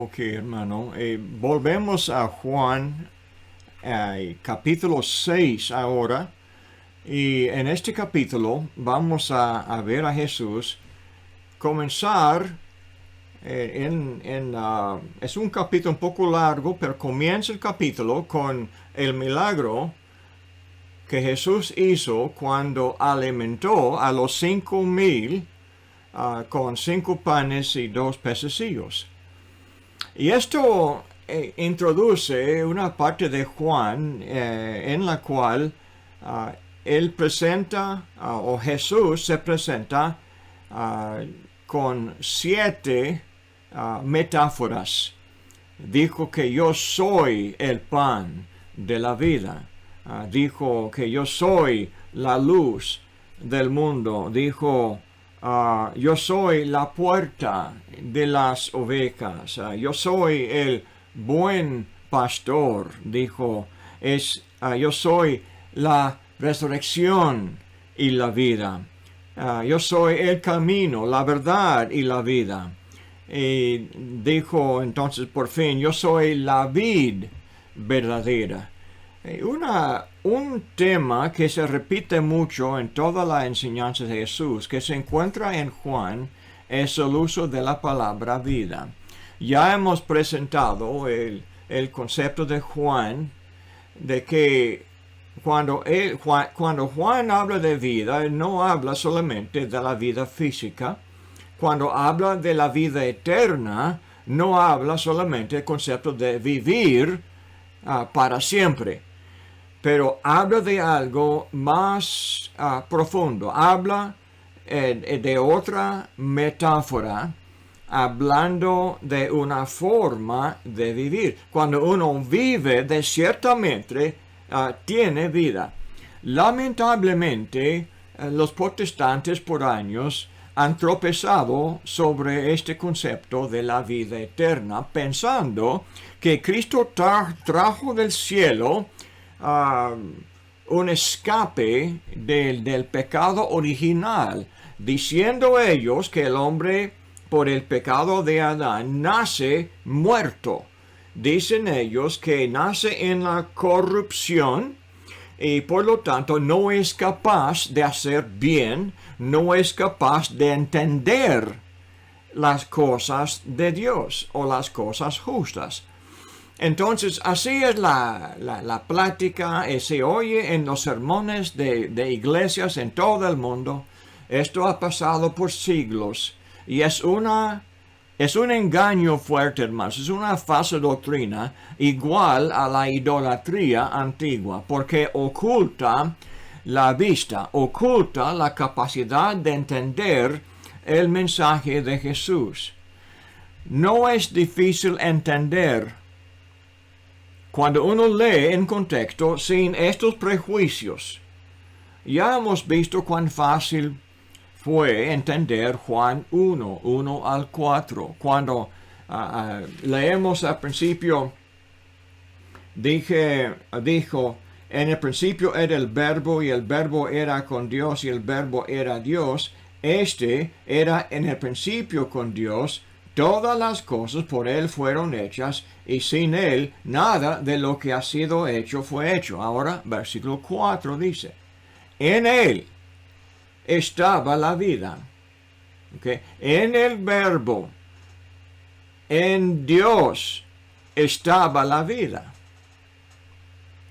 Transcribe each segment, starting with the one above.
Ok, hermano. Volvemos a Juan, capítulo 6 ahora. Y en este capítulo vamos a ver a Jesús comenzar. Es un capítulo un poco largo, pero comienza el capítulo con el milagro que Jesús hizo cuando alimentó a los 5,000 con 5 panes y 2 pececillos. Y esto introduce una parte de Juan en la cual él presenta, o Jesús se presenta con 7 metáforas. Dijo que yo soy el pan de la vida. Dijo que yo soy la luz del mundo. Dijo, yo soy la puerta de las ovejas. Yo soy el buen pastor. Dijo, yo soy la resurrección y la vida. Yo soy el camino, la verdad y la vida. Y dijo entonces por fin, yo soy la vid verdadera. Un tema que se repite mucho en toda la enseñanza de Jesús, que se encuentra en Juan, es el uso de la palabra vida. Ya hemos presentado el concepto de Juan, de que cuando Juan habla de vida, él no habla solamente de la vida física. Cuando habla de la vida eterna, no habla solamente del concepto de vivir para siempre, pero habla de algo más profundo. Habla de otra metáfora, hablando de una forma de vivir. Cuando uno vive, de ciertamente tiene vida. Lamentablemente, los protestantes por años han tropezado sobre este concepto de la vida eterna, pensando que Cristo trajo del cielo un escape del pecado original, diciendo ellos que el hombre por el pecado de Adán nace muerto. Dicen ellos que nace en la corrupción y por lo tanto no es capaz de hacer bien, no es capaz de entender las cosas de Dios o las cosas justas. Entonces, así es la plática, se oye en los sermones de iglesias en todo el mundo. Esto ha pasado por siglos y es un engaño fuerte, hermanos. Es una falsa doctrina igual a la idolatría antigua, porque oculta la vista, oculta la capacidad de entender el mensaje de Jesús. No es difícil entender cuando uno lee en contexto sin estos prejuicios. Ya hemos visto cuán fácil fue entender Juan 1 al 4. Cuando leemos al principio, dijo, en el principio era el verbo y el verbo era con Dios y el verbo era Dios. Este era en el principio con Dios. Todas las cosas por Él fueron hechas, y sin Él nada de lo que ha sido hecho fue hecho. Ahora, versículo 4 dice, en Él estaba la vida. ¿Okay? En el verbo, en Dios estaba la vida.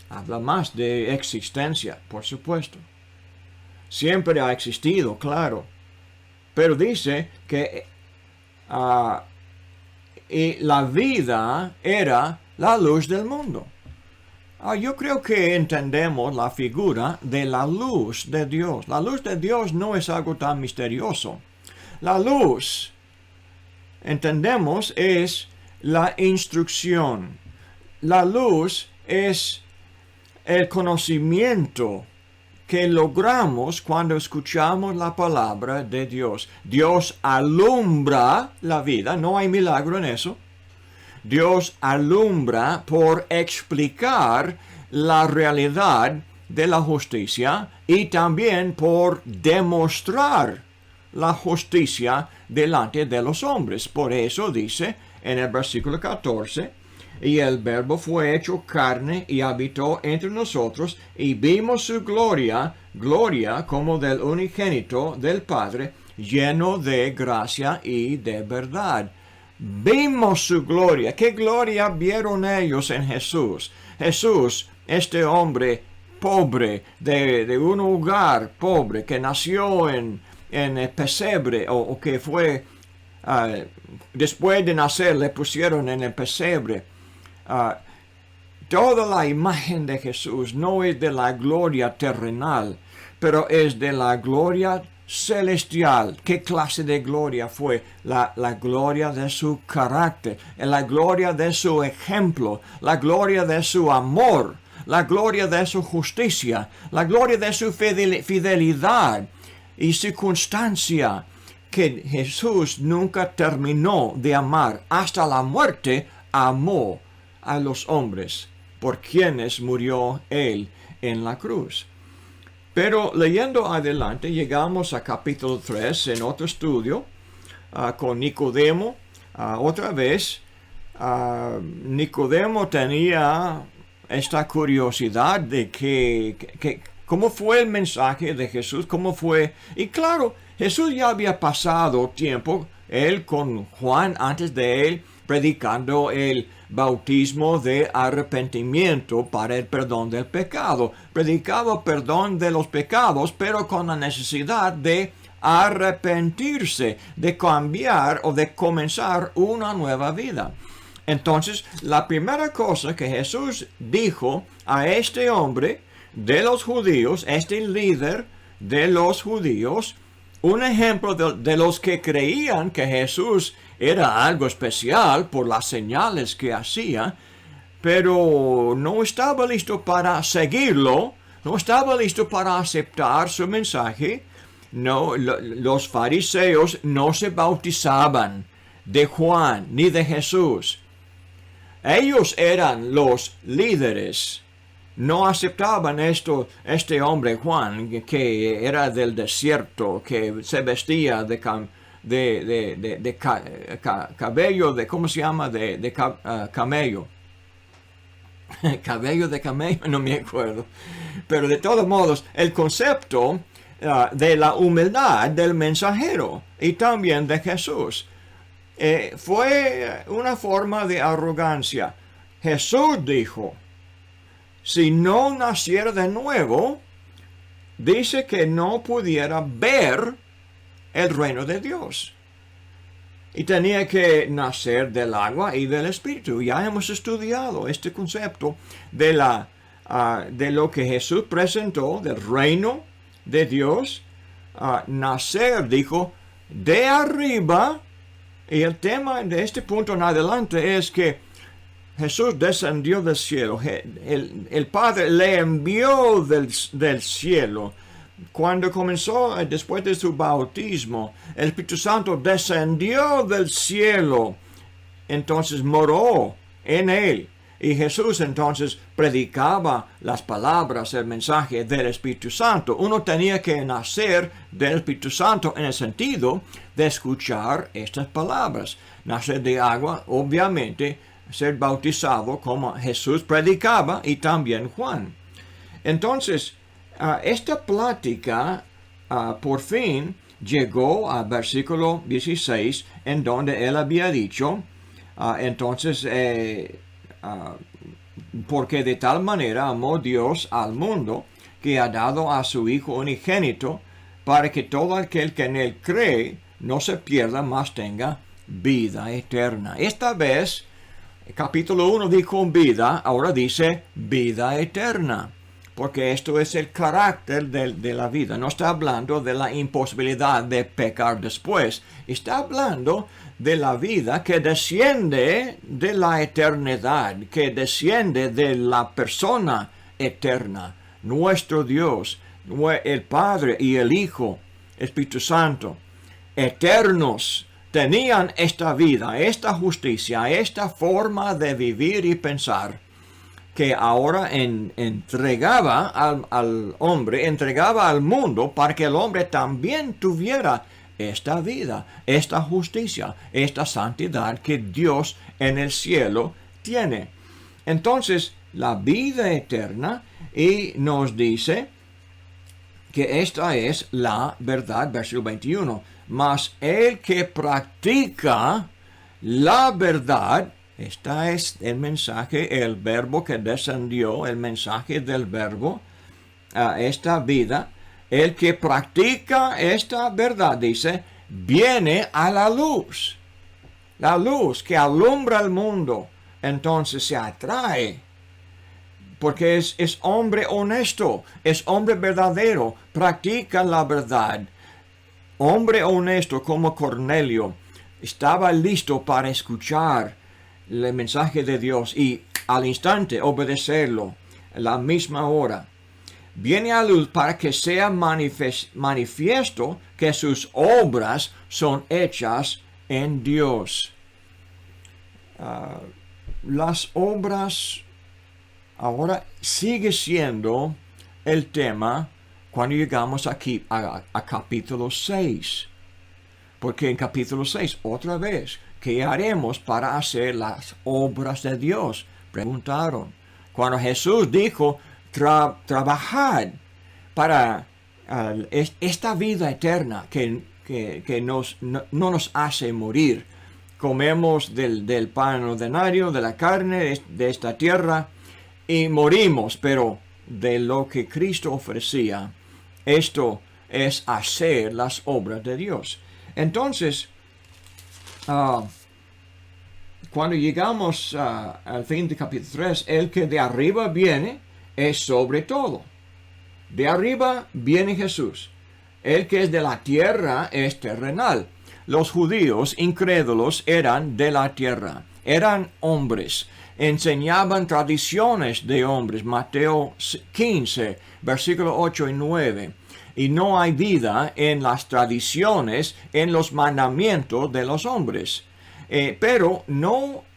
Habla más de existencia, por supuesto. Siempre ha existido, claro. Pero dice que y la vida era la luz del mundo. Yo creo que entendemos la figura de la luz de Dios. La luz de Dios no es algo tan misterioso. La luz, entendemos, es la instrucción. La luz es el conocimiento que logramos cuando escuchamos la palabra de Dios. Dios alumbra la vida, no hay milagro en eso. Dios alumbra por explicar la realidad de la justicia y también por demostrar la justicia delante de los hombres. Por eso dice, en el versículo 14. Y el Verbo fue hecho carne y habitó entre nosotros, y vimos su gloria, gloria como del unigénito del Padre, lleno de gracia y de verdad. Vimos su gloria. ¿Qué gloria vieron ellos en Jesús? Jesús, este hombre pobre, de un hogar pobre, que nació en el pesebre, o que fue, después de nacer le pusieron en el pesebre. Toda la imagen de Jesús no es de la gloria terrenal, pero es de la gloria celestial. ¿Qué clase de gloria fue? La gloria de su carácter, la gloria de su ejemplo, la gloria de su amor, la gloria de su justicia, la gloria de su fidelidad y circunstancia, que Jesús nunca terminó de amar. Hasta la muerte amó a los hombres por quienes murió él en la cruz. Pero leyendo adelante llegamos a capítulo 3 en otro estudio con Nicodemo. Otra vez Nicodemo tenía esta curiosidad de que cómo fue el mensaje de Jesús, cómo fue. Y claro, Jesús ya había pasado tiempo, él con Juan, antes de él, predicando el bautismo de arrepentimiento para el perdón del pecado. Predicaba perdón de los pecados, pero con la necesidad de arrepentirse, de cambiar o de comenzar una nueva vida. Entonces, la primera cosa que Jesús dijo a este hombre de los judíos, este líder de los judíos, un ejemplo de los que creían que Jesús era algo especial por las señales que hacía, pero no estaba listo para seguirlo, no estaba listo para aceptar su mensaje. No, los fariseos no se bautizaban de Juan ni de Jesús. Ellos eran los líderes. No aceptaban este hombre Juan, que era del desierto, que se vestía de cabello, ¿cómo se llama? Camello. Cabello de camello, no me acuerdo. Pero de todos modos, el concepto de la humildad del mensajero y también de Jesús fue una forma de arrogancia. Jesús dijo, si no naciera de nuevo, dice que no pudiera ver el reino de Dios. Y tenía que nacer del agua y del Espíritu. Ya hemos estudiado este concepto de lo que Jesús presentó, del reino de Dios. Nacer, dijo, de arriba. Y el tema de este punto en adelante es que Jesús descendió del cielo. El Padre le envió del cielo. Cuando comenzó, después de su bautismo, el Espíritu Santo descendió del cielo. Entonces moró en él. Y Jesús entonces predicaba las palabras, el mensaje del Espíritu Santo. Uno tenía que nacer del Espíritu Santo en el sentido de escuchar estas palabras. Nacer de agua, obviamente, ser bautizado como Jesús predicaba y también Juan. Entonces, esta plática por fin llegó al versículo 16, en donde él había dicho, porque de tal manera amó Dios al mundo, que ha dado a su Hijo unigénito, para que todo aquel que en él cree no se pierda, mas tenga vida eterna. Esta vez, capítulo 1 dijo vida, ahora dice vida eterna, porque esto es el carácter de la vida. No está hablando de la imposibilidad de pecar después, está hablando de la vida que desciende de la eternidad, que desciende de la persona eterna, nuestro Dios, el Padre y el Hijo, Espíritu Santo, eternos. Tenían esta vida, esta justicia, esta forma de vivir y pensar, que ahora entregaba al hombre, entregaba al mundo para que el hombre también tuviera esta vida, esta justicia, esta santidad que Dios en el cielo tiene. Entonces, la vida eterna, y nos dice que esta es la verdad, versículo 21. Mas el que practica la verdad, este es el mensaje, el verbo que descendió, el mensaje del verbo a esta vida. El que practica esta verdad, dice, viene a la luz. La luz que alumbra el mundo, entonces se atrae. Porque es hombre honesto, es hombre verdadero, practica la verdad. Hombre honesto como Cornelio estaba listo para escuchar el mensaje de Dios y al instante obedecerlo, a la misma hora. Viene a luz para que sea manifiesto que sus obras son hechas en Dios. Las obras ahora sigue siendo el tema cuando llegamos aquí a capítulo 6. Porque en capítulo 6, otra vez, ¿qué haremos para hacer las obras de Dios? Preguntaron. Cuando Jesús dijo, trabajad para esta vida eterna que no nos hace morir. Comemos del pan ordinario, de la carne de esta tierra, y morimos, pero de lo que Cristo ofrecía, esto es hacer las obras de Dios. Entonces, cuando llegamos al fin de capítulo 3, el que de arriba viene es sobre todo. De arriba viene Jesús. El que es de la tierra es terrenal. Los judíos incrédulos eran de la tierra, eran hombres. Enseñaban tradiciones de hombres, Mateo 15, versículos 8 y 9. Y no hay vida en las tradiciones, en los mandamientos de los hombres. Pero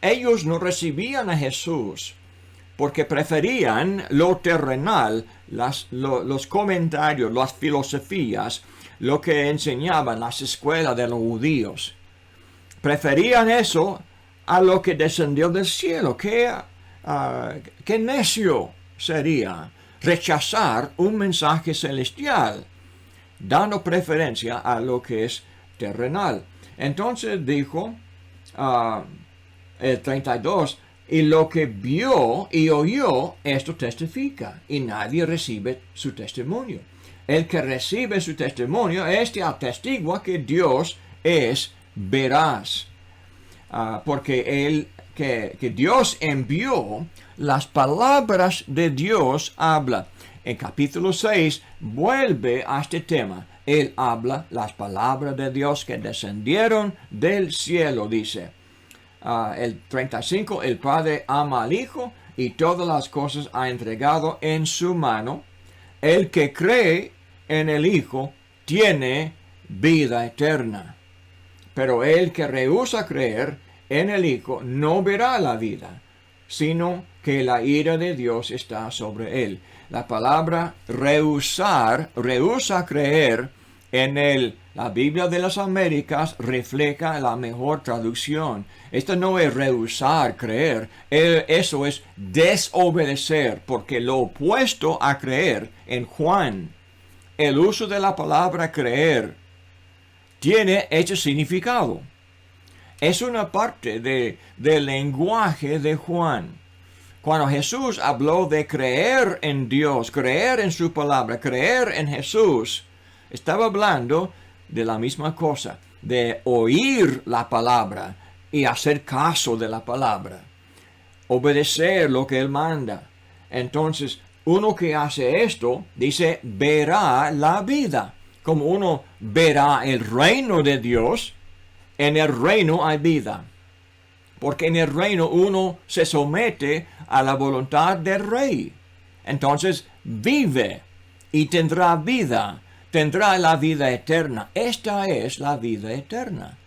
ellos no recibían a Jesús porque preferían lo terrenal, los comentarios, las filosofías, lo que enseñaban las escuelas de los judíos. Preferían eso a lo que descendió del cielo. Qué necio sería rechazar un mensaje celestial, dando preferencia a lo que es terrenal. Entonces dijo el 32, y lo que vio y oyó, esto testifica, y nadie recibe su testimonio. El que recibe su testimonio, este atestigua que Dios es veraz. Porque que Dios envió, las palabras de Dios habla. En capítulo 6 vuelve a este tema. Él habla las palabras de Dios que descendieron del cielo, dice. El 35, el Padre ama al Hijo y todas las cosas ha entregado en su mano. El que cree en el Hijo tiene vida eterna. Pero el que rehúsa creer en el Hijo no verá la vida, sino que la ira de Dios está sobre él. La palabra rehusar, rehúsa creer en él. La Biblia de las Américas refleja la mejor traducción. Esto no es rehusar creer, eso es desobedecer, porque lo opuesto a creer en Juan, el uso de la palabra creer, tiene ese significado. Es una parte del lenguaje de Juan. Cuando Jesús habló de creer en Dios, creer en su palabra, creer en Jesús, estaba hablando de la misma cosa, de oír la palabra y hacer caso de la palabra, obedecer lo que Él manda. Entonces, uno que hace esto, dice, verá la vida. Como uno verá el reino de Dios, en el reino hay vida. Porque en el reino uno se somete a la voluntad del rey. Entonces vive y tendrá vida, tendrá la vida eterna. Esta es la vida eterna,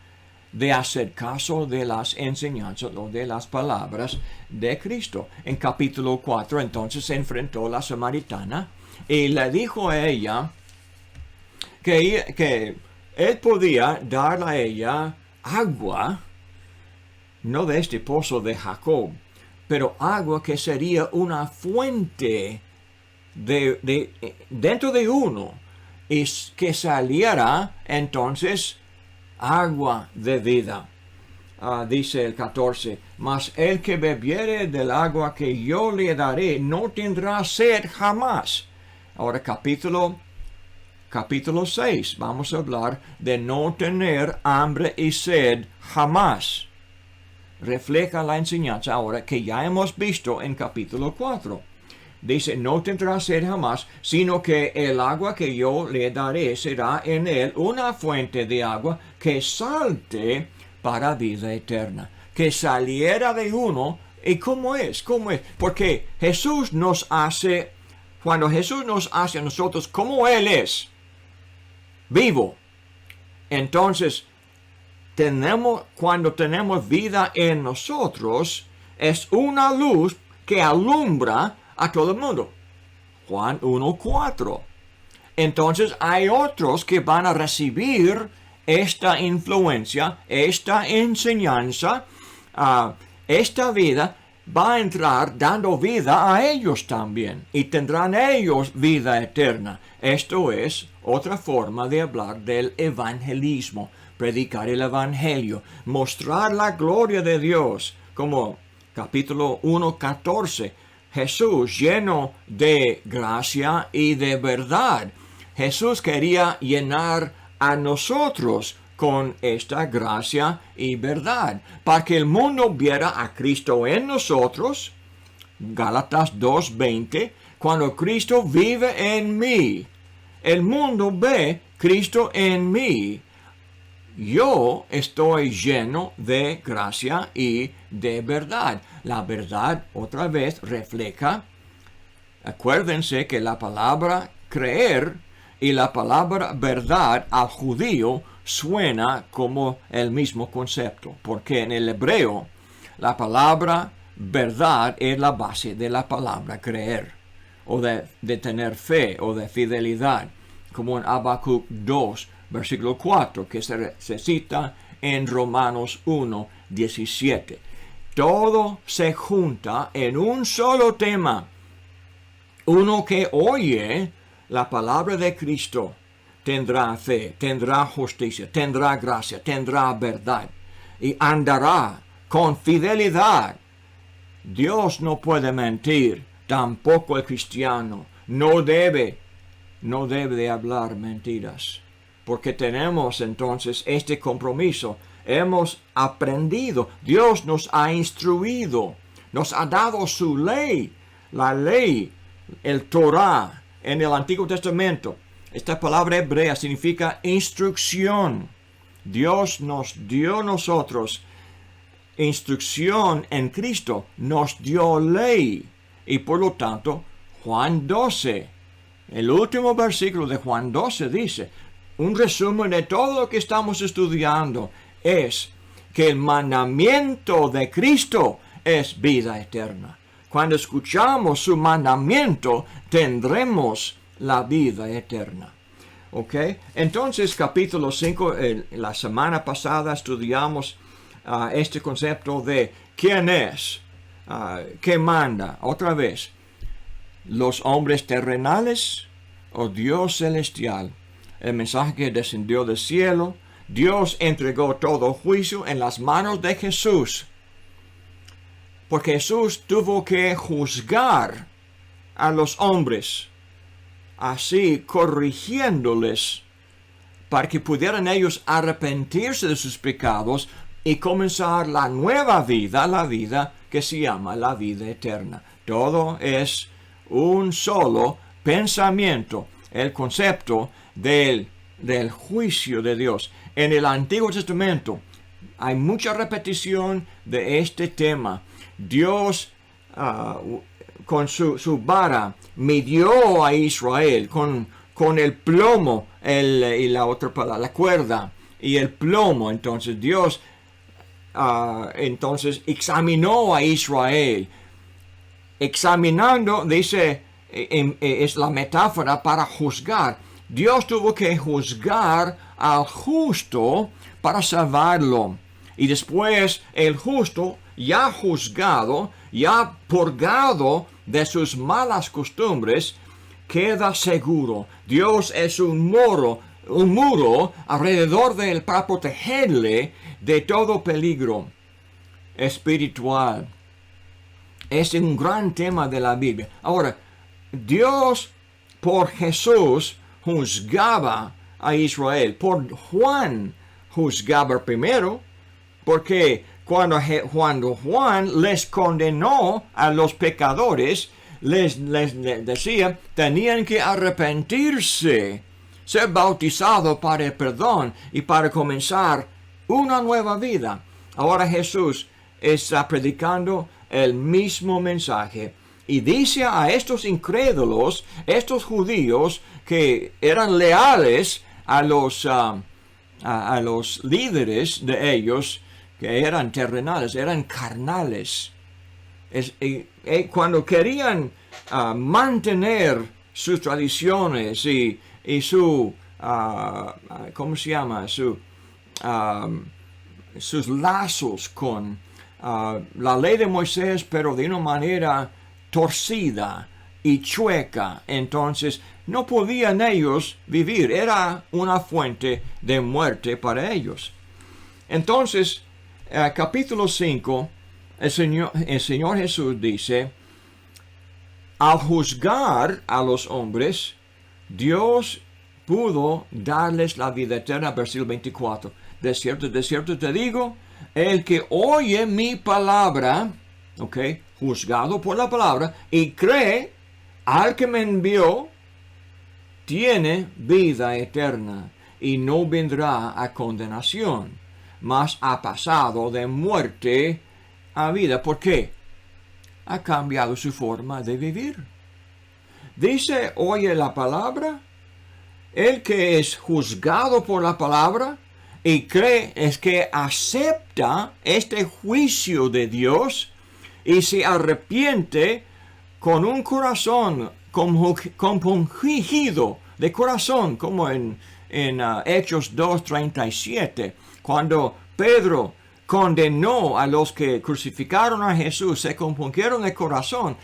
de hacer caso de las enseñanzas o de las palabras de Cristo. En capítulo 4 entonces se enfrentó la samaritana y le dijo a ella que Él podía darle a ella agua, no de este pozo de Jacob, pero agua que sería una fuente dentro de uno, y que saliera entonces agua de vida. Dice el 14, mas el que bebiere del agua que yo le daré no tendrá sed jamás. Ahora capítulo 6, vamos a hablar de no tener hambre y sed jamás. Refleja la enseñanza ahora que ya hemos visto en capítulo 4. Dice, no tendrá sed jamás, sino que el agua que yo le daré será en él una fuente de agua que salte para vida eterna. Que saliera de uno. ¿Y cómo es? ¿Cómo es? Porque Jesús nos hace, cuando Jesús nos hace a nosotros como Él es, vivo, entonces cuando tenemos vida en nosotros, es una luz que alumbra a todo el mundo. Juan 1:4. Entonces hay otros que van a recibir esta influencia, esta enseñanza, esta vida va a entrar dando vida a ellos también y tendrán ellos vida eterna. Esto es otra forma de hablar del evangelismo, predicar el evangelio, mostrar la gloria de Dios, como capítulo 1:14. Jesús lleno de gracia y de verdad. Jesús quería llenar a nosotros con esta gracia y verdad, para que el mundo viera a Cristo en nosotros. Gálatas 2:20, cuando Cristo vive en mí, el mundo ve Cristo en mí. Yo estoy lleno de gracia y de verdad. La verdad, otra vez, refleja. Acuérdense que la palabra creer y la palabra verdad al judío suena como el mismo concepto, porque en el hebreo la palabra verdad es la base de la palabra creer, o de tener fe, o de fidelidad, como en Habacuc 2, versículo 4, que se cita en Romanos 1:17. Todo se junta en un solo tema. Uno que oye la palabra de Cristo tendrá fe, tendrá justicia, tendrá gracia, tendrá verdad y andará con fidelidad. Dios no puede mentir, tampoco el cristiano. No debe de hablar mentiras, porque tenemos entonces este compromiso. Hemos aprendido, Dios nos ha instruido, nos ha dado su ley, la ley, el Torah en el Antiguo Testamento. Esta palabra hebrea significa instrucción. Dios nos dio a nosotros instrucción en Cristo, nos dio ley. Y por lo tanto, Juan 12, el último versículo de Juan 12 dice, un resumen de todo lo que estamos estudiando es que el mandamiento de Cristo es vida eterna. Cuando escuchamos su mandamiento, tendremos la vida eterna. ¿Ok? Entonces, capítulo 5, la semana pasada estudiamos este concepto de quién es, qué manda. Otra vez, los hombres terrenales o Dios celestial. El mensaje que descendió del cielo. Dios entregó todo juicio en las manos de Jesús, porque Jesús tuvo que juzgar a los hombres, así corrigiéndoles para que pudieran ellos arrepentirse de sus pecados y comenzar la nueva vida, la vida que se llama la vida eterna. Todo es un solo pensamiento, el concepto del juicio de Dios. En el Antiguo Testamento hay mucha repetición de este tema. Dios con su vara midió a Israel con el plomo y la otra palabra, la cuerda y el plomo. Entonces Dios entonces examinó a Israel. Examinando, dice, es la metáfora para juzgar. Dios tuvo que juzgar al justo para salvarlo. Y después el justo, ya juzgado, ya purgado de sus malas costumbres, queda seguro. Dios es un muro alrededor de él para protegerle de todo peligro espiritual. Es un gran tema de la Biblia. Ahora, Dios por Jesús juzgaba a Israel. Por Juan juzgaba primero, porque cuando Juan les condenó a los pecadores, les decía, tenían que arrepentirse, ser bautizados para el perdón y para comenzar una nueva vida. Ahora Jesús está predicando el mismo mensaje y dice a estos incrédulos, estos judíos que eran leales a los líderes de ellos, que eran terrenales, eran carnales. Cuando querían mantener sus tradiciones y su, ¿cómo se llama? Sus lazos con la ley de Moisés, pero de una manera torcida y chueca, entonces no podían ellos vivir, era una fuente de muerte para ellos. Entonces, capítulo 5, el Señor Jesús dice, al juzgar a los hombres, Dios pudo darles la vida eterna, versículo 24. De cierto te digo, el que oye mi palabra, juzgado por la palabra, y cree al que me envió, tiene vida eterna, y no vendrá a condenación, mas ha pasado de muerte a vida. ¿Por qué? Ha cambiado su forma de vivir. Dice, oye la palabra, el que es juzgado por la palabra y cree es que acepta este juicio de Dios y se arrepiente con un corazón compungido de corazón, como en Hechos 2:37, cuando Pedro condenó a los que crucificaron a Jesús, se compungieron de corazón.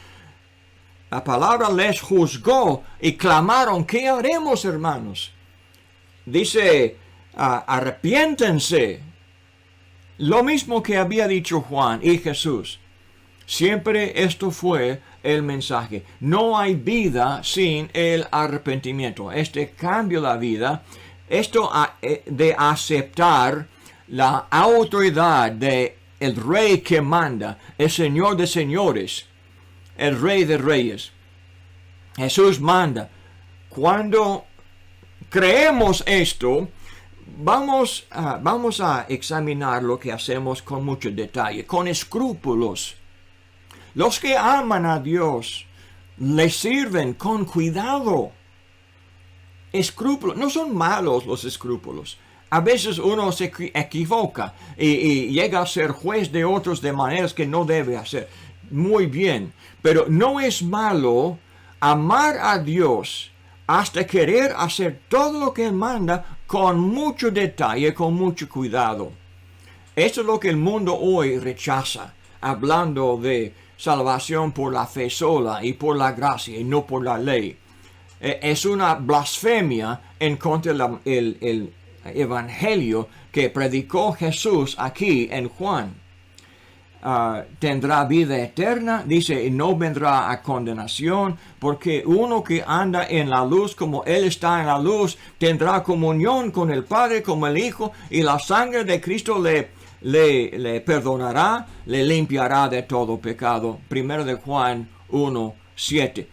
La palabra les juzgó y clamaron, ¿qué haremos, hermanos? Dice, arrepiéntense. Lo mismo que había dicho Juan y Jesús. Siempre esto fue el mensaje. No hay vida sin el arrepentimiento. Este cambio de la vida, esto de aceptar la autoridad de el rey que manda, el Señor de señores, el Rey de reyes. Jesús manda. Cuando creemos esto, vamos a examinar lo que hacemos con mucho detalle, con escrúpulos. Los que aman a Dios le sirven con cuidado. Escrúpulos, no son malos los escrúpulos. A veces uno se equivoca y llega a ser juez de otros de maneras que no debe hacer. Muy bien, pero no es malo amar a Dios hasta querer hacer todo lo que Él manda con mucho detalle, con mucho cuidado. Esto es lo que el mundo hoy rechaza, hablando de salvación por la fe sola y por la gracia y no por la ley. Es una blasfemia en contra del evangelio que predicó Jesús aquí en Juan. Tendrá vida eterna, dice, y no vendrá a condenación, porque uno que anda en la luz como Él está en la luz, tendrá comunión con el Padre como el Hijo, y la sangre de Cristo le perdonará, le limpiará de todo pecado. 1 de Juan 1:7.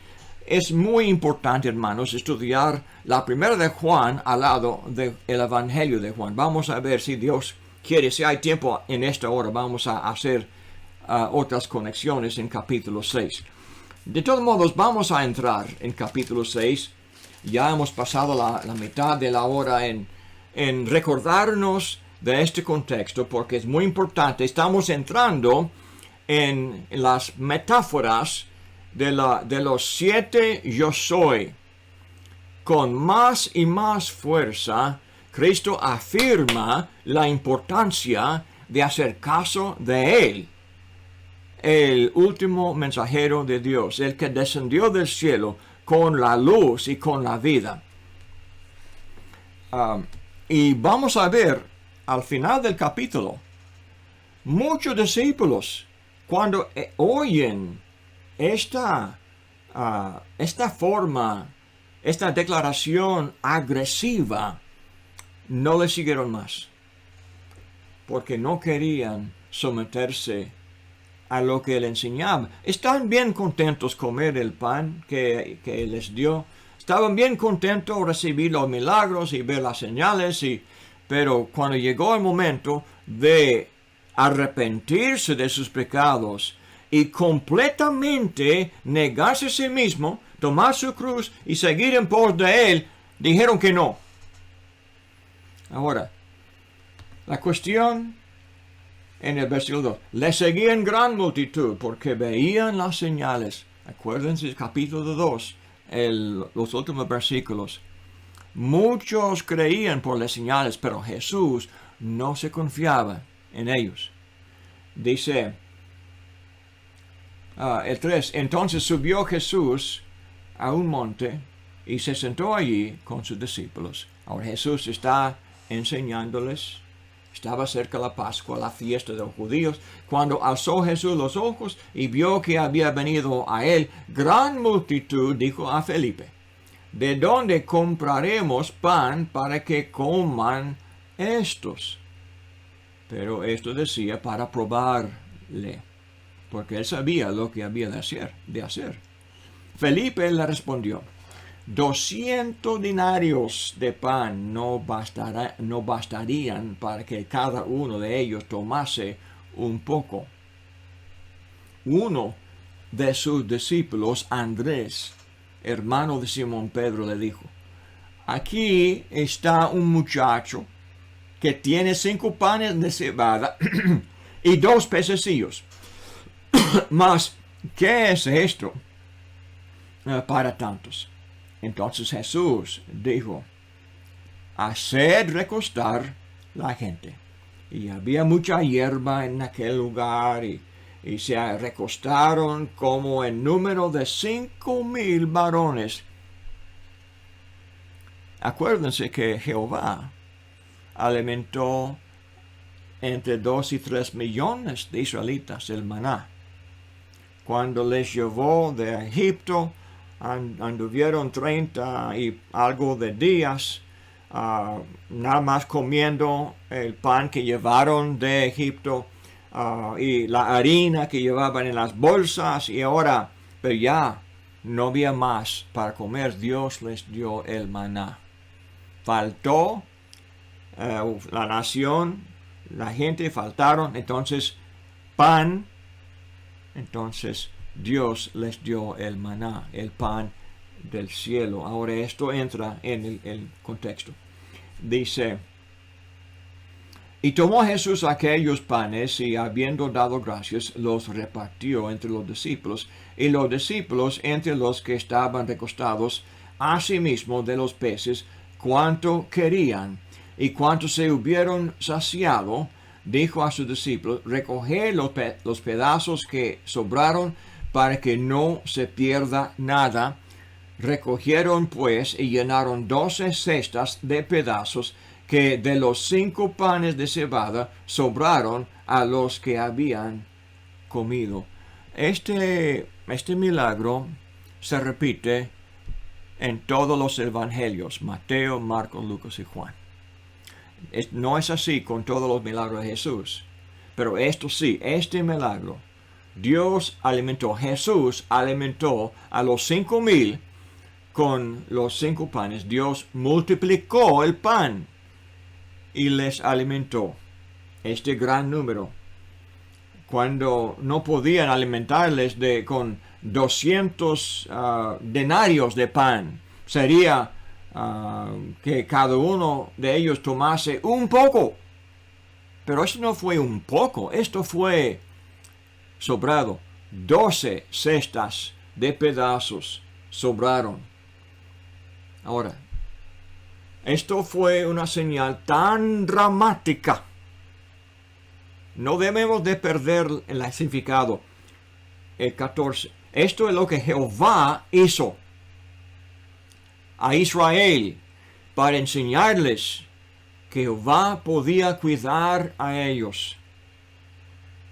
Es muy importante, hermanos, estudiar la 1 de Juan al lado del Evangelio de Juan. Vamos a ver si Dios quiere, si hay tiempo en esta hora, vamos a hacer otras conexiones en capítulo 6. De todos modos, vamos a entrar en capítulo 6. Ya hemos pasado la mitad de la hora en recordarnos de este contexto, porque es muy importante. Estamos entrando en las metáforas de los 7 yo soy, con más y más fuerza Cristo afirma la importancia de hacer caso de Él, el último mensajero de Dios, el que descendió del cielo con la luz y con la vida. Y vamos a ver al final del capítulo, muchos discípulos, cuando oyen esta forma, esta declaración agresiva, no le siguieron más, porque no querían someterse a lo que él enseñaba. Están bien contentos comer el pan que les dio. Estaban bien contentos recibir los milagros y ver las señales, pero cuando llegó el momento de arrepentirse de sus pecados y completamente negarse a sí mismo, tomar su cruz y seguir en pos de él, dijeron que no. Ahora, la cuestión en el versículo 2, le seguían gran multitud porque veían las señales. Acuérdense el capítulo 2, los últimos versículos. Muchos creían por las señales, pero Jesús no se confiaba en ellos. Dice el 3, entonces subió Jesús a un monte y se sentó allí con sus discípulos. Ahora Jesús está enseñándoles. Estaba cerca la Pascua, la fiesta de los judíos, cuando alzó Jesús los ojos y vio que había venido a él gran multitud, dijo a Felipe, ¿de dónde compraremos pan para que coman estos? Pero esto decía para probarle, porque él sabía lo que había de hacer. Felipe le respondió, 200 denarios de pan no bastarían para que cada uno de ellos tomase un poco. Uno de sus discípulos, Andrés, hermano de Simón Pedro, le dijo, aquí está un muchacho que tiene 5 panes de cebada y 2 pececillos. Mas, ¿qué es esto para tantos? Entonces Jesús dijo, haced recostar la gente. Y había mucha hierba en aquel lugar y se recostaron como en número de 5,000 varones. Acuérdense que Jehová alimentó entre 2 y 3 millones de israelitas el maná. Cuando les llevó de Egipto, anduvieron 30 y algo de días, nada más comiendo el pan que llevaron de Egipto y la harina que llevaban en las bolsas, y ahora, pero ya no había más para comer. Dios les dio el maná. Faltó la nación, la gente faltaron, entonces pan, entonces Dios les dio el maná, el pan del cielo. Ahora esto entra en el contexto. Dice, y tomó Jesús aquellos panes y habiendo dado gracias, los repartió entre los discípulos, y los discípulos entre los que estaban recostados, asimismo de los peces, cuanto querían. Y cuanto se hubieron saciado, dijo a sus discípulos, recoged los pedazos que sobraron, para que no se pierda nada. Recogieron pues y llenaron 12 cestas de pedazos que de los 5 panes de cebada sobraron a los que habían comido. Este milagro se repite en todos los evangelios, Mateo, Marcos, Lucas y Juan. No es así con todos los milagros de Jesús, pero esto sí, este milagro, Jesús alimentó a los 5,000 con los 5 panes. Dios multiplicó el pan y les alimentó este gran número. Cuando no podían alimentarles con 200 denarios de pan, sería que cada uno de ellos tomase un poco. Pero esto no fue un poco, esto fue sobrado. 12 cestas de pedazos sobraron. Ahora, Esto fue una señal tan dramática. No debemos de perder el significado. El 14. Esto es lo que Jehová hizo a Israel para enseñarles que Jehová podía cuidar a ellos.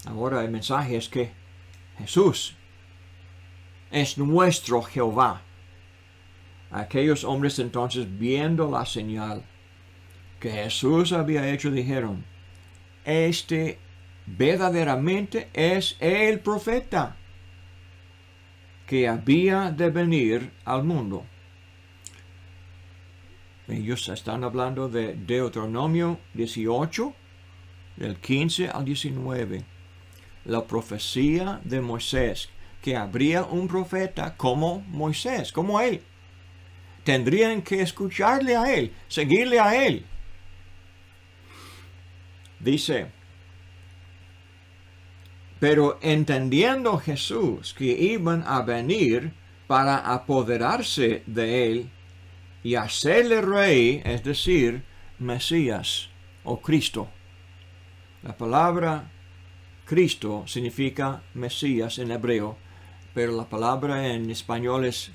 Ahora el mensaje es que Jesús es nuestro Jehová. Aquellos hombres entonces, viendo la señal que Jesús había hecho, dijeron: este verdaderamente es el profeta que había de venir al mundo. Ellos están hablando de Deuteronomio 18, del 15 al 19. La profecía de Moisés, que habría un profeta como Moisés, como él. Tendrían que escucharle a él, seguirle a él. Dice: pero entendiendo Jesús que iban a venir para apoderarse de él y hacerle rey, es decir, Mesías o Cristo. La palabra Cristo significa Mesías en hebreo, pero la palabra en español es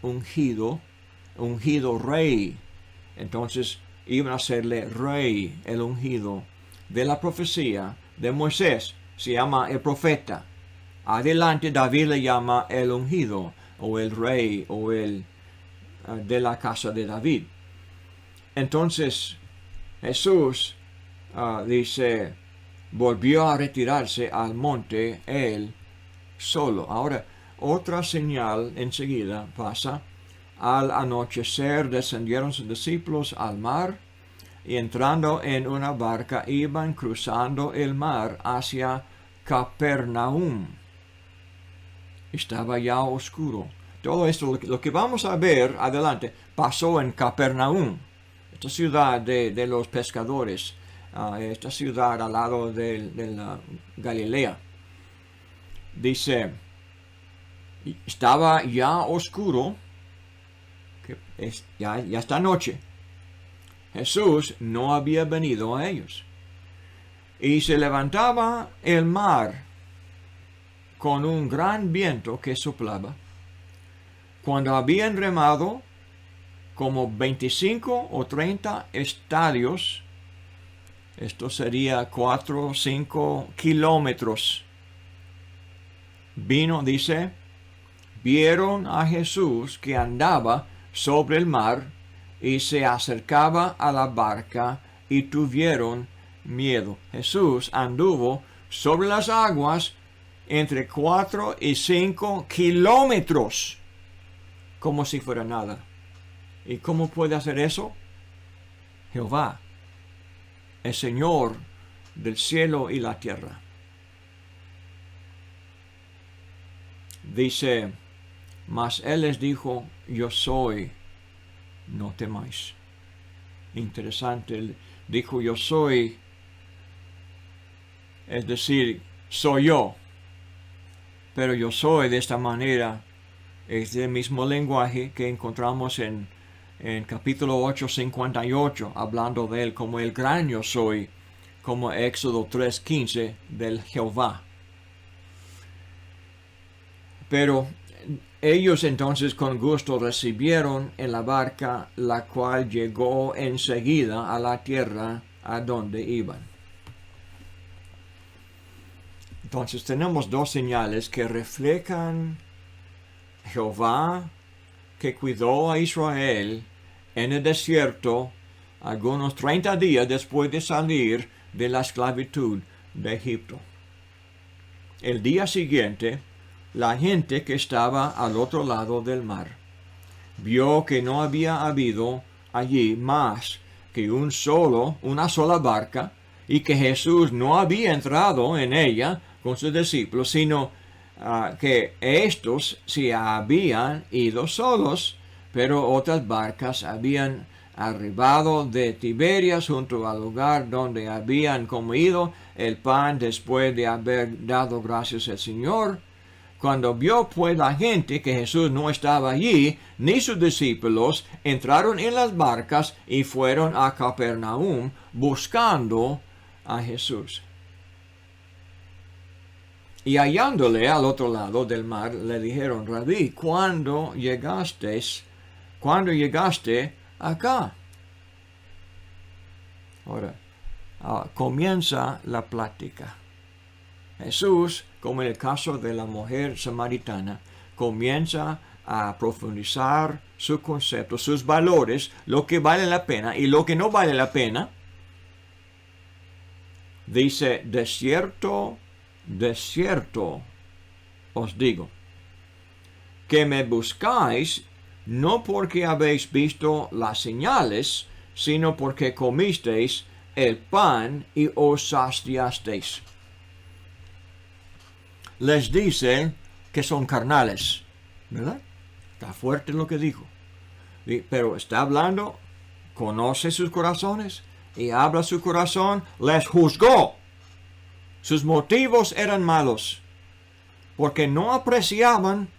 ungido rey. Entonces iban a hacerle rey, el ungido de la profecía de Moisés. Se llama el profeta. Adelante David le llama el ungido o el rey o el de la casa de David. Entonces Jesús dice, volvió a retirarse al monte él solo. Ahora, otra señal enseguida pasa. Al anochecer descendieron sus discípulos al mar y entrando en una barca iban cruzando el mar hacia Capernaum. Estaba ya oscuro. Todo esto, lo que vamos a ver adelante, pasó en Capernaum, esta ciudad de los pescadores, esta ciudad al lado de la Galilea. Dice, estaba ya oscuro, que ya esta noche. Jesús no había venido a ellos. Y se levantaba el mar con un gran viento que soplaba. Cuando habían remado como 25 o 30 estadios, esto sería 4 o 5 kilómetros, vieron a Jesús que andaba sobre el mar y se acercaba a la barca y tuvieron miedo. Jesús anduvo sobre las aguas entre 4 y 5 kilómetros, como si fuera nada. ¿Y cómo puede hacer eso? Jehová, el Señor del cielo y la tierra. Dice, mas Él les dijo, yo soy, no temáis. Interesante, Él dijo, yo soy, es decir, soy yo. Pero yo soy de esta manera, es el mismo lenguaje que encontramos en capítulo 8, 58, hablando de Él como el gran yo soy, como Éxodo 3, 15, del Jehová. Pero ellos entonces con gusto recibieron en la barca, la cual llegó enseguida a la tierra a donde iban. Entonces tenemos dos señales que reflejan Jehová que cuidó a Israel en el desierto algunos 30 días después de salir de la esclavitud de Egipto. El día siguiente, la gente que estaba al otro lado del mar vio que no había habido allí más que una sola barca y que Jesús no había entrado en ella con sus discípulos, sino que estos se habían ido solos, pero otras barcas habían arribado de Tiberias junto al lugar donde habían comido el pan después de haber dado gracias al Señor. Cuando vio pues la gente que Jesús no estaba allí, ni sus discípulos, entraron en las barcas y fueron a Capernaum buscando a Jesús. Y hallándole al otro lado del mar, le dijeron: Rabí, ¿cuándo llegaste acá? Ahora, comienza la plática. Jesús, como en el caso de la mujer samaritana, comienza a profundizar su concepto, sus valores, lo que vale la pena y lo que no vale la pena. Dice: de cierto os digo, que me buscáis no porque habéis visto las señales, sino porque comisteis el pan y os saciasteis. Les dice que son carnales, ¿verdad? Está fuerte lo que dijo. Pero está hablando, conoce sus corazones y habla su corazón, les juzgó. Sus motivos eran malos, porque no apreciaban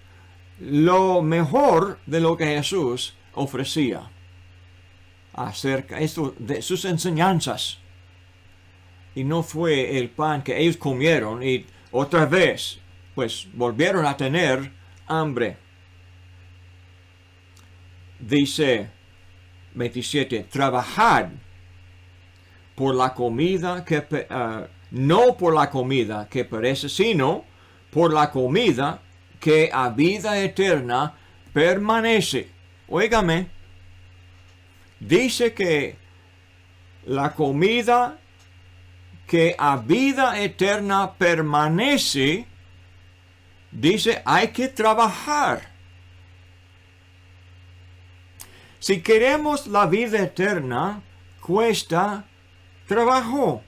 lo mejor de lo que Jesús ofrecía acerca de sus enseñanzas. Y no fue el pan que ellos comieron y otra vez, pues, volvieron a tener hambre. Dice 27, trabajad por la comida no por la comida que perece, sino por la comida que a vida eterna permanece. Óigame, dice que la comida que a vida eterna permanece, dice, hay que trabajar. Si queremos la vida eterna, cuesta trabajo.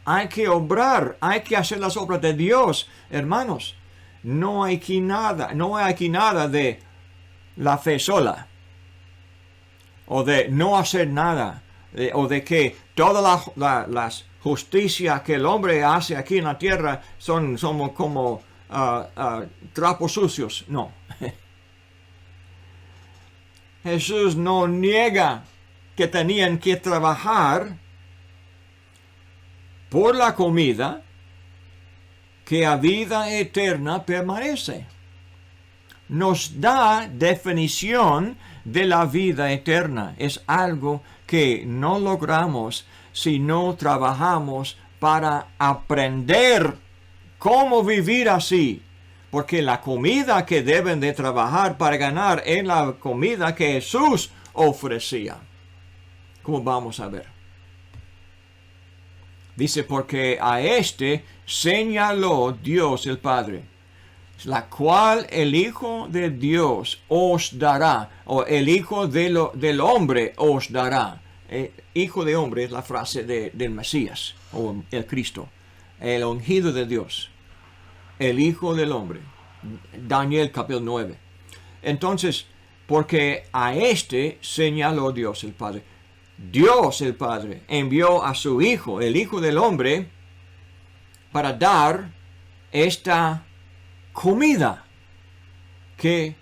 Hay que obrar, hay que hacer las obras de Dios, hermanos. No hay aquí nada de la fe sola, o de no hacer nada, o de que todas las justicias que el hombre hace aquí en la tierra somos como trapos sucios. No. Jesús no niega que tenían que trabajar por la comida que a vida eterna permanece. Nos da definición de la vida eterna. Es algo que no logramos si no trabajamos para aprender cómo vivir así. Porque la comida que deben de trabajar para ganar es la comida que Jesús ofrecía. Como vamos a ver. Dice, porque a este señaló Dios el Padre, la cual el Hijo de Dios os dará, o el Hijo del hombre os dará. Hijo de hombre es la frase del Mesías, o el Cristo, el ungido de Dios, el Hijo del hombre. Daniel capítulo 9. Entonces, porque a este señaló Dios el Padre. Dios el Padre envió a su Hijo, el Hijo del hombre, para dar esta comida que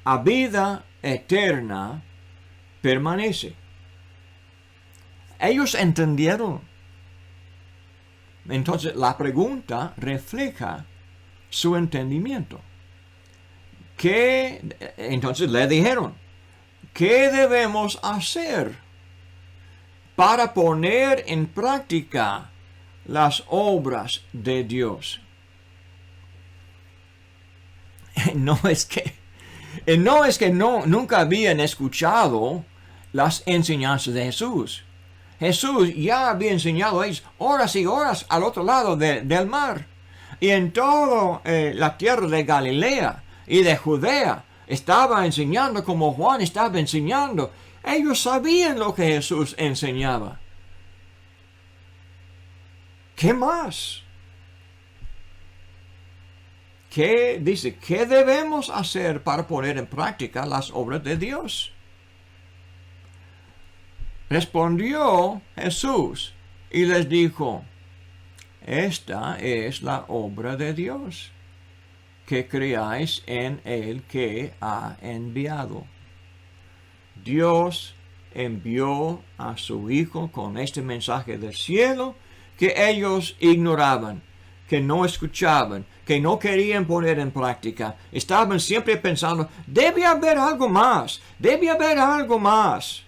a vida eterna permanece. Ellos entendieron. Entonces la pregunta refleja su entendimiento. Entonces le dijeron, ¿qué debemos hacer para poner en práctica las obras de Dios? No es que nunca habían escuchado las enseñanzas de Jesús. Jesús ya había enseñado a ellos horas y horas al otro lado del mar. Y en toda la tierra de Galilea y de Judea estaba enseñando como Juan estaba enseñando. Ellos sabían lo que Jesús enseñaba. ¿Qué más? Dice, ¿qué debemos hacer para poner en práctica las obras de Dios? Respondió Jesús y les dijo, esta es la obra de Dios, que creáis en el que ha enviado. Dios envió a su Hijo con este mensaje del cielo que ellos ignoraban, que no escuchaban, que no querían poner en práctica. Estaban siempre pensando, debe haber algo más, debe haber algo más.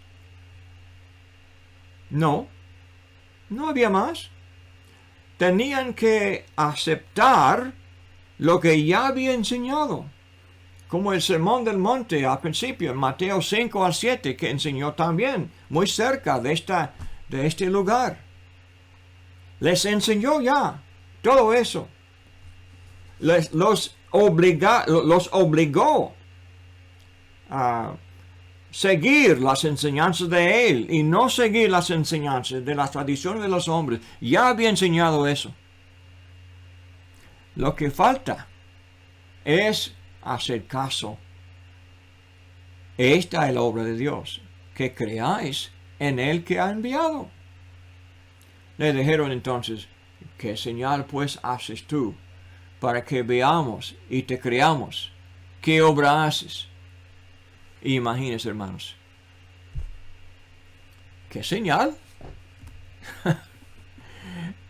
No había más. Tenían que aceptar lo que ya había enseñado, como el Sermón del Monte al principio, en Mateo 5 al 7, que enseñó también, muy cerca de este lugar. Les enseñó ya todo eso. Los obligó a seguir las enseñanzas de Él y no seguir las enseñanzas de las tradiciones de los hombres. Ya había enseñado eso. Lo que falta es hacer caso. Esta es la obra de Dios, que creáis en el que ha enviado. Le dijeron entonces, ¿qué señal pues haces tú para que veamos y te creamos? ¿Qué obra haces? Imagínense, hermanos. ¿Qué señal?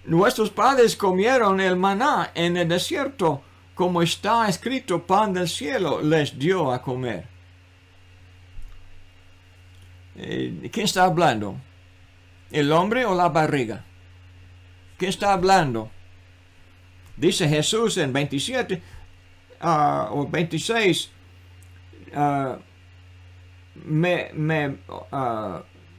Nuestros padres comieron el maná en el desierto, como está escrito, pan del cielo les dio a comer. ¿Quién está hablando? ¿El hombre o la barriga? ¿Quién está hablando? Dice Jesús en 27 o 26,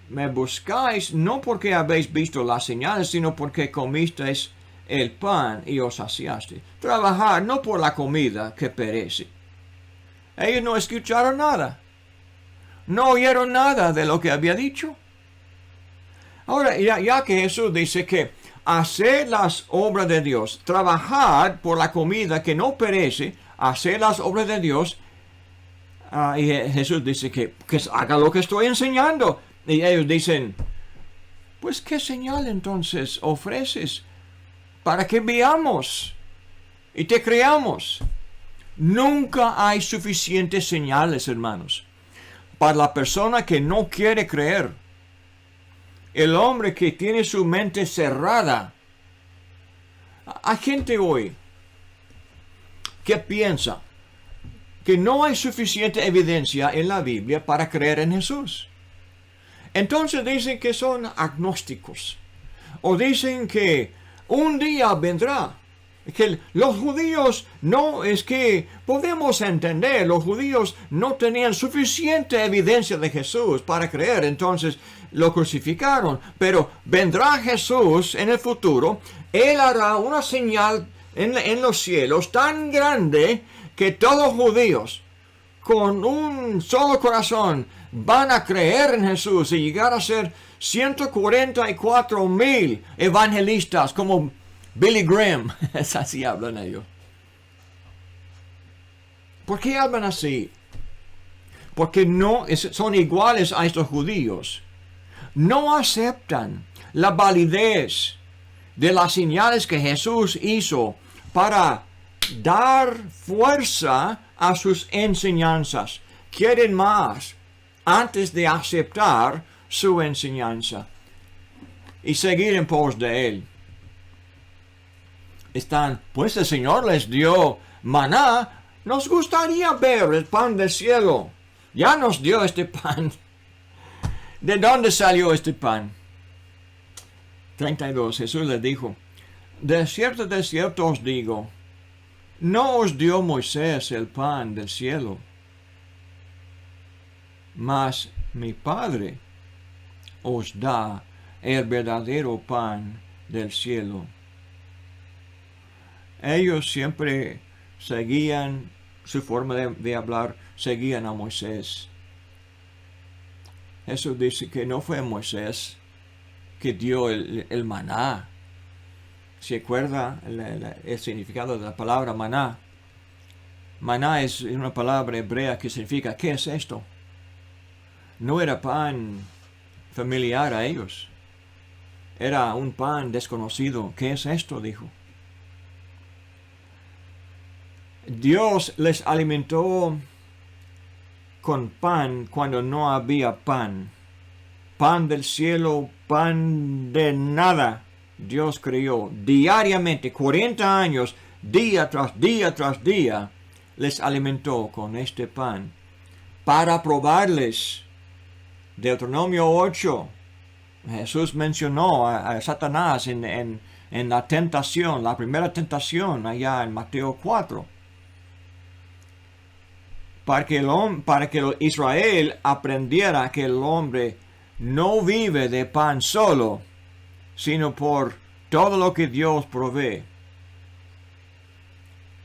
me buscáis no porque habéis visto las señales, sino porque comisteis el pan y os saciasteis. Trabajar no por la comida que perece. Ellos no escucharon nada. No oyeron nada de lo que había dicho. Ahora, ya que Jesús dice que hacer las obras de Dios, trabajar por la comida que no perece, hacer las obras de Dios, y Jesús dice que haga lo que estoy enseñando. Y ellos dicen, pues ¿qué señal entonces ofreces para que veamos y te creamos? Nunca hay suficientes señales, hermanos, para la persona que no quiere creer. El hombre que tiene su mente cerrada. Hay gente hoy que piensa que no hay suficiente evidencia en la Biblia para creer en Jesús. Entonces dicen que son agnósticos. O dicen que un día vendrá. Que los judíos no, es que podemos entender, los judíos no tenían suficiente evidencia de Jesús para creer, entonces lo crucificaron. Pero vendrá Jesús en el futuro, Él hará una señal en los cielos tan grande que todos los judíos con un solo corazón van a creer en Jesús y llegar a ser 144,000 evangelistas como Billy Graham. Es así hablan ellos. ¿Por qué hablan así? Porque no son iguales a estos judíos. No aceptan la validez de las señales que Jesús hizo para dar fuerza a sus enseñanzas. Quieren más antes de aceptar su enseñanza y seguir en pos de Él. Pues el Señor les dio maná. Nos gustaría ver el pan del cielo. Ya nos dio este pan. ¿De dónde salió este pan? 32. Jesús les dijo, de cierto os digo, no os dio Moisés el pan del cielo, mas mi Padre os da el verdadero pan del cielo. Ellos siempre seguían su forma de hablar, seguían a Moisés. Jesús dice que no fue Moisés que dio el maná. ¿Se acuerda el significado de la palabra maná? Maná es una palabra hebrea que significa, ¿qué es esto? No era pan familiar a ellos. Era un pan desconocido. ¿Qué es esto? Dijo. Dios les alimentó con pan cuando no había pan. Pan del cielo, pan de nada. Dios creó diariamente, 40 años, día tras día tras día, les alimentó con este pan para probarles. Deuteronomio 8, Jesús mencionó a Satanás en la tentación, la primera tentación allá en Mateo 4. Para que Israel aprendiera que el hombre no vive de pan solo, sino por todo lo que Dios provee.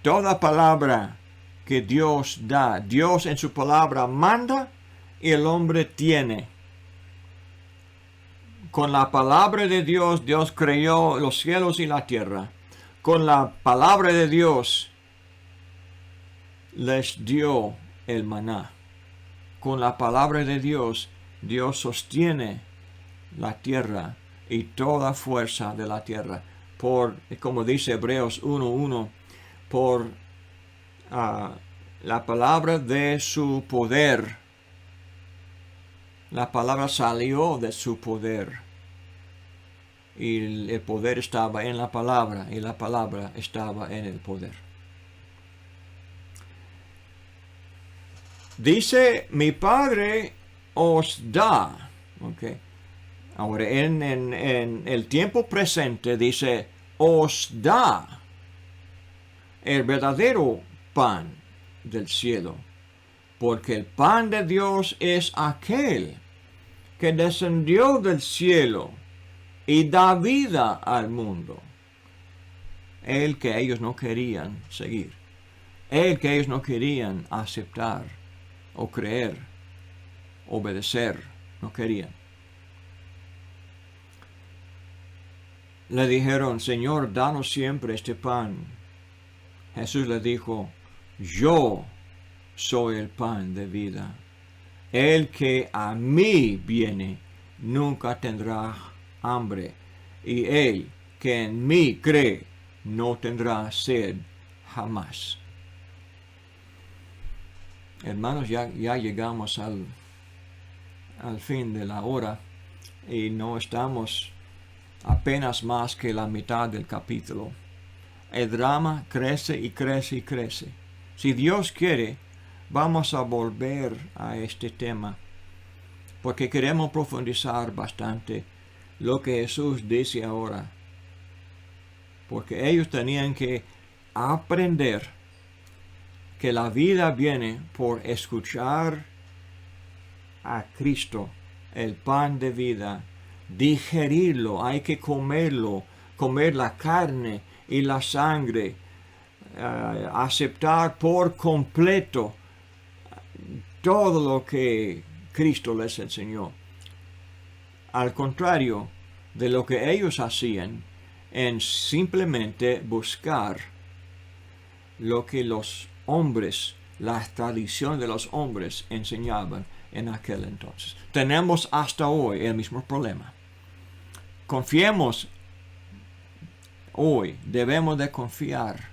Toda palabra que Dios da, Dios en su palabra manda y el hombre tiene. Con la palabra de Dios, Dios creó los cielos y la tierra. Con la palabra de Dios, les dio el maná. Con la palabra de Dios, Dios sostiene la tierra y toda fuerza de la tierra. Como dice Hebreos 1:1, por la palabra de su poder. La palabra salió de su poder. Y el poder estaba en la palabra y la palabra estaba en el poder. Dice, mi Padre os da. Okay. Ahora, en el tiempo presente dice, os da el verdadero pan del cielo. Porque el pan de Dios es aquel que descendió del cielo y da vida al mundo. El que ellos no querían seguir. El que ellos no querían aceptar o creer, obedecer, no querían. Le dijeron, Señor, danos siempre este pan. Jesús le dijo, yo soy el pan de vida. El que a mí viene nunca tendrá hambre, y el que en mí cree no tendrá sed jamás. Hermanos, ya llegamos al fin de la hora y no estamos apenas más que la mitad del capítulo. El drama crece y crece y crece. Si Dios quiere, vamos a volver a este tema, porque queremos profundizar bastante lo que Jesús dice ahora, porque ellos tenían que aprender que la vida viene por escuchar a Cristo, el pan de vida, digerirlo, hay que comerlo, comer la carne y la sangre, aceptar por completo todo lo que Cristo les enseñó. Al contrario de lo que ellos hacían en simplemente buscar lo que los hombres, la tradición de los hombres enseñaban en aquel entonces. Tenemos hasta hoy el mismo problema. Confiemos hoy, debemos de confiar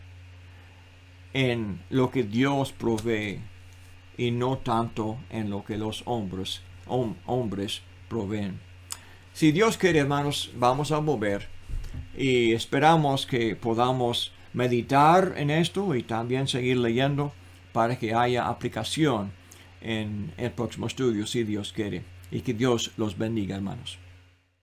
en lo que Dios provee y no tanto en lo que los hombres proveen. Si Dios quiere, hermanos, vamos a volver y esperamos que podamos meditar en esto y también seguir leyendo para que haya aplicación en el próximo estudio, si Dios quiere. Y que Dios los bendiga, hermanos.